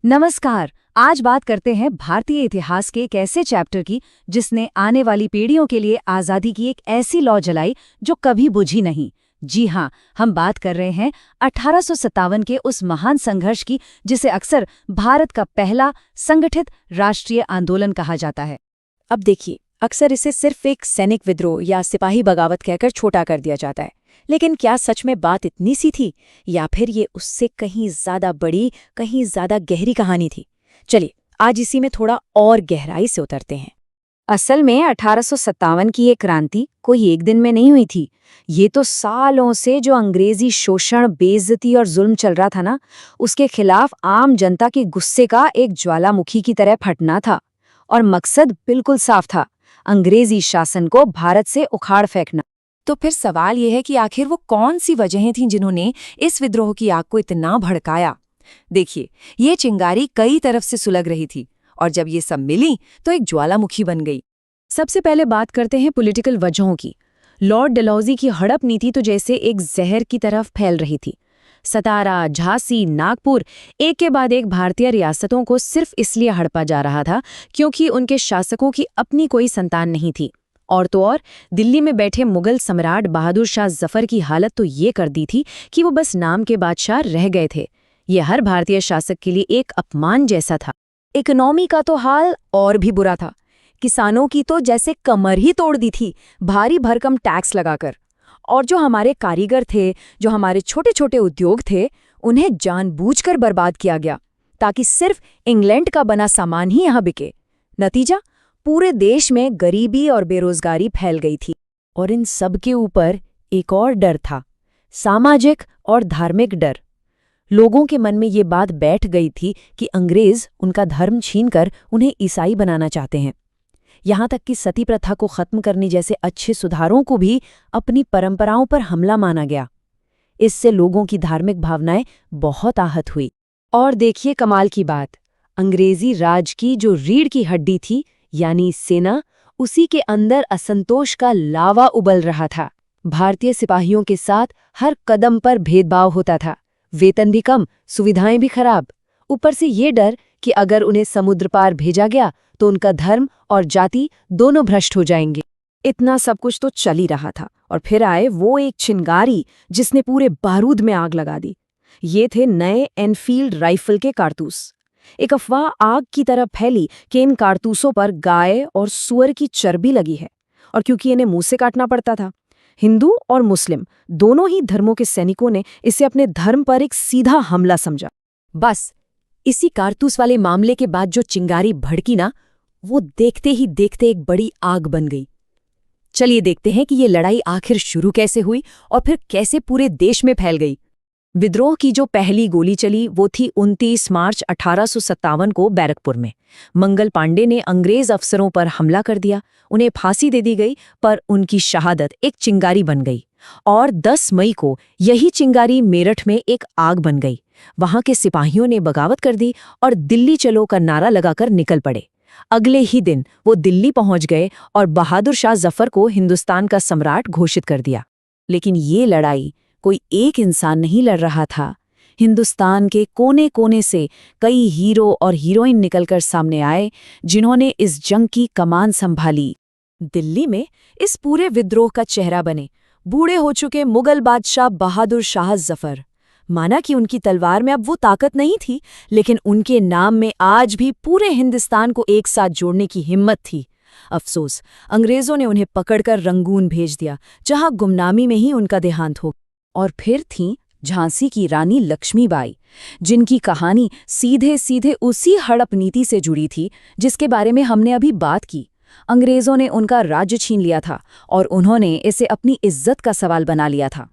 नमस्कार। आज बात करते हैं भारतीय इतिहास के एक ऐसे चैप्टर की जिसने आने वाली पीढ़ियों के लिए आज़ादी की एक ऐसी लौ जलाई जो कभी बुझी नहीं। जी हाँ, हम बात कर रहे हैं 1857 के उस महान संघर्ष की जिसे अक्सर भारत का पहला संगठित राष्ट्रीय आंदोलन कहा जाता है। अब देखिए, अक्सर इसे सिर्फ एक सैनिक विद्रोह या सिपाही बगावत कहकर छोटा कर दिया जाता है, लेकिन क्या सच में बात इतनी सी थी या फिर ये उससे कहीं ज्यादा बड़ी, कहीं ज्यादा गहरी कहानी थी? चलिए आज इसी में थोड़ा और गहराई से उतरते हैं। असल में 1857 की ये क्रांति कोई एक दिन में नहीं हुई थी। ये तो सालों से जो अंग्रेजी शोषण, बेइज्जती और जुल्म चल रहा था ना, उसके खिलाफ आम जनता के गुस्से का एक ज्वालामुखी की तरह फटना था। और मकसद बिल्कुल साफ था, अंग्रेजी शासन को भारत से उखाड़ फेंकना। तो फिर सवाल ये है कि आखिर वो कौन सी वजहें थीं जिन्होंने इस विद्रोह की आग को इतना भड़काया? देखिए, ये चिंगारी कई तरफ से सुलग रही थी और जब ये सब मिली तो एक ज्वालामुखी बन गई। सबसे पहले बात करते हैं पॉलिटिकल वजहों की। लॉर्ड डलहौजी की हड़प नीति तो जैसे एक जहर की तरफ फैल रही थी। सतारा, झांसी, नागपुर, एक के बाद एक भारतीय रियासतों को सिर्फ इसलिए हड़पा जा रहा था क्योंकि उनके शासकों की अपनी कोई संतान नहीं थी। और तो और दिल्ली में बैठे मुगल सम्राट बहादुर शाह जफर की हालत तो ये कर दी थी कि वो बस नाम के बादशाह रह गए थे। ये हर भारतीय शासक के लिए एक अपमान जैसा था। इकोनॉमी का तो हाल और भी बुरा था। किसानों की तो जैसे कमर ही तोड़ दी थी, भारी भरकम टैक्स लगाकर। और जो हमारे कारीगर थे, जो हमारे छोटे छोटे उद्योग थे, उन्हें जानबूझकर बर्बाद किया गया ताकि सिर्फ इंग्लैंड का बना सामान ही यहाँ बिके। नतीजा, पूरे देश में गरीबी और बेरोजगारी फैल गई थी। और इन सब के ऊपर एक और डर था, सामाजिक और धार्मिक डर। लोगों के मन में ये बात बैठ गई थी कि अंग्रेज उनका धर्म छीनकर उन्हें ईसाई बनाना चाहते हैं। यहाँ तक कि सती प्रथा को खत्म करने जैसे अच्छे सुधारों को भी अपनी परंपराओं पर हमला माना गया। इससे लोगों की धार्मिक भावनाएं बहुत आहत हुई। और देखिए कमाल की बात, अंग्रेजी राज की जो रीढ़ की हड्डी थी यानी सेना, उसी के अंदर असंतोष का लावा उबल रहा था। भारतीय सिपाहियों के साथ हर कदम पर भेदभाव होता था, वेतन भी कम, सुविधाएं भी खराब। ऊपर से ये डर कि अगर उन्हें समुद्र पार भेजा गया तो उनका धर्म और जाति दोनों भ्रष्ट हो जाएंगे। इतना सब कुछ तो चल ही रहा था और फिर आए वो एक चिंगारी जिसने पूरे बारूद में आग लगा दी। ये थे नए एनफील्ड राइफल के कारतूस। एक अफवाह आग की तरह फैली कि इन कारतूसों पर गाय और सूअर की चर्बी लगी है, और क्योंकि इन्हें मुंह से काटना पड़ता था, हिंदू और मुस्लिम दोनों ही धर्मों के सैनिकों ने इसे अपने धर्म पर एक सीधा हमला समझा। बस इसी कारतूस वाले मामले के बाद जो चिंगारी भड़की ना, वो देखते ही देखते एक बड़ी आग बन गई। चलिए देखते हैं कि ये लड़ाई आखिर शुरू कैसे हुई और फिर कैसे पूरे देश में फैल गई। विद्रोह की जो पहली गोली चली वो थी 29 मार्च 1857 को बैरकपुर में। मंगल पांडे ने अंग्रेज अफसरों पर हमला कर दिया, उन्हें फांसी दे दी गई, पर उनकी शहादत एक चिंगारी बन गई। और 10 मई को यही चिंगारी मेरठ में एक आग बन गई। वहां के सिपाहियों ने बगावत कर दी और दिल्ली चलो का नारा लगाकर निकल पड़े। अगले ही दिन वो दिल्ली पहुंच गए और बहादुर शाह जफर को हिंदुस्तान का सम्राट घोषित कर दिया। लेकिन ये लड़ाई कोई एक इंसान नहीं लड़ रहा था। हिंदुस्तान के कोने कोने से कई हीरो और हीरोइन निकलकर सामने आए जिन्होंने इस जंग की कमान संभाली। दिल्ली में इस पूरे विद्रोह का चेहरा बने बूढ़े हो चुके मुगल बादशाह बहादुर शाह जफर। माना कि उनकी तलवार में अब वो ताकत नहीं थी, लेकिन उनके नाम में आज भी पूरे हिंदुस्तान को एक साथ जोड़ने की हिम्मत थी। अफसोस, अंग्रेजों ने उन्हें पकड़कर रंगून भेज दिया, जहां गुमनामी में ही उनका देहांत हो। और फिर थीं झांसी की रानी लक्ष्मीबाई, जिनकी कहानी सीधे सीधे उसी हड़प नीति से जुड़ी थी जिसके बारे में हमने अभी बात की। अंग्रेजों ने उनका राज्य छीन लिया था और उन्होंने इसे अपनी इज्जत का सवाल बना लिया था।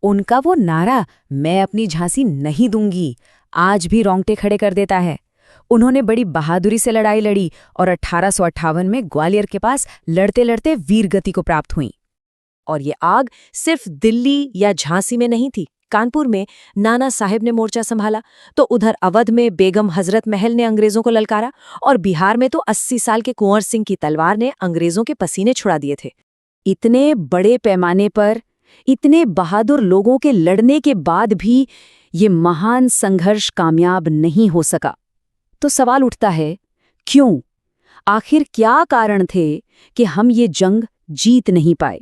उनका वो नारा, मैं अपनी झांसी नहीं दूंगी, आज भी रोंगटे खड़े कर देता है। उन्होंने बड़ी बहादुरी से लड़ाई लड़ी और 1858 में ग्वालियर के पास लड़ते लड़ते वीरगति को प्राप्त हुई। और ये आग सिर्फ दिल्ली या झांसी में नहीं थी। कानपुर में नाना साहेब ने मोर्चा संभाला, तो उधर अवध में बेगम हजरत महल ने अंग्रेजों को ललकारा, और बिहार में तो 80 साल के कुंवर सिंह की तलवार ने अंग्रेजों के पसीने छुड़ा दिए थे। इतने बड़े पैमाने पर, इतने बहादुर लोगों के लड़ने के बाद भी ये महान संघर्ष कामयाब नहीं हो सका। तो सवाल उठता है, क्यों? आखिर क्या कारण थे कि हम ये जंग जीत नहीं पाए?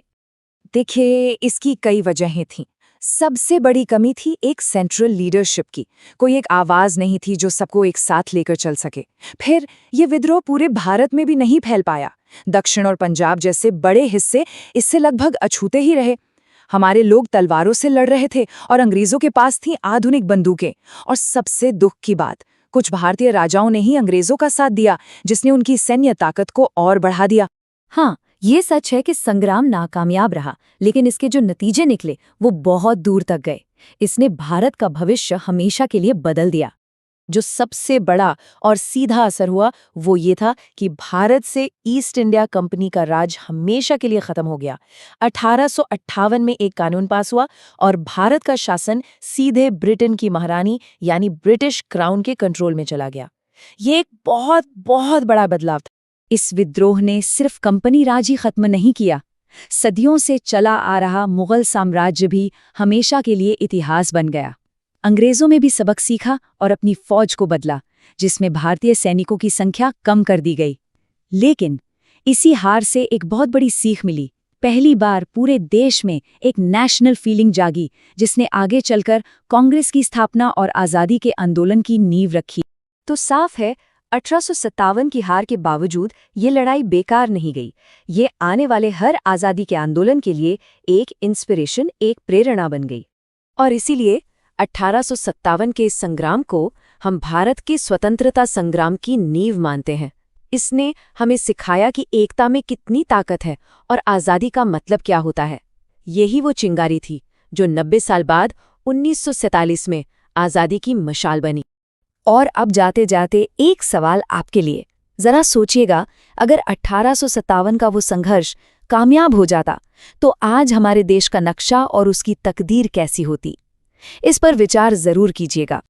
देखिए, इसकी कई वजहें थीं। सबसे बड़ी कमी थी एक सेंट्रल लीडरशिप की। कोई एक आवाज नहीं थी जो सबको एक साथ लेकर चल सके। फिर ये विद्रोह पूरे भारत में भी नहीं फैल पाया। दक्षिण और पंजाब जैसे बड़े हिस्से इससे लगभग अछूते ही रहे। हमारे लोग तलवारों से लड़ रहे थे और अंग्रेजों के पास थी आधुनिक बंदूकें। और सबसे दुख की बात, कुछ भारतीय राजाओं ने ही अंग्रेजों का साथ दिया, जिसने उनकी सैन्य ताकत को और बढ़ा दिया। हाँ, ये सच है कि संग्राम नाकामयाब रहा, लेकिन इसके जो नतीजे निकले वो बहुत दूर तक गए। इसने भारत का भविष्य हमेशा के लिए बदल दिया। जो सबसे बड़ा और सीधा असर हुआ वो ये था कि भारत से ईस्ट इंडिया कंपनी का राज हमेशा के लिए खत्म हो गया। 1858 में एक कानून पास हुआ और भारत का शासन सीधे ब्रिटेन की महारानी यानी ब्रिटिश क्राउन के कंट्रोल में चला गया। ये एक बहुत बहुत बड़ा बदलाव था। इस विद्रोह ने सिर्फ कंपनी राज ही खत्म नहीं किया, सदियों से चला आ रहा मुगल साम्राज्य भी हमेशा के लिए इतिहास बन गया। अंग्रेजों में भी सबक सीखा और अपनी फौज को बदला, जिसमें भारतीय सैनिकों की संख्या कम कर दी गई। लेकिन इसी हार से एक बहुत बड़ी सीख मिली। पहली बार पूरे देश में एक नेशनल फीलिंग जागी, जिसने आगे चलकर कांग्रेस की स्थापना और आज़ादी के आंदोलन की नींव रखी। तो साफ है, 1857 की हार के बावजूद ये लड़ाई बेकार नहीं गई। ये आने वाले हर आज़ादी के आंदोलन के लिए एक इंस्पिरेशन, एक प्रेरणा बन गई। और इसीलिए 1857 के इस संग्राम को हम भारत के स्वतंत्रता संग्राम की नींव मानते हैं। इसने हमें सिखाया कि एकता में कितनी ताकत है और आज़ादी का मतलब क्या होता है। यही वो चिंगारी थी जो 90 साल बाद 1947 में आज़ादी की मशाल बनी। और अब जाते जाते एक सवाल आपके लिए। जरा सोचिएगा, अगर 1857 का वो संघर्ष कामयाब हो जाता तो आज हमारे देश का नक्शा और उसकी तकदीर कैसी होती? इस पर विचार जरूर कीजिएगा।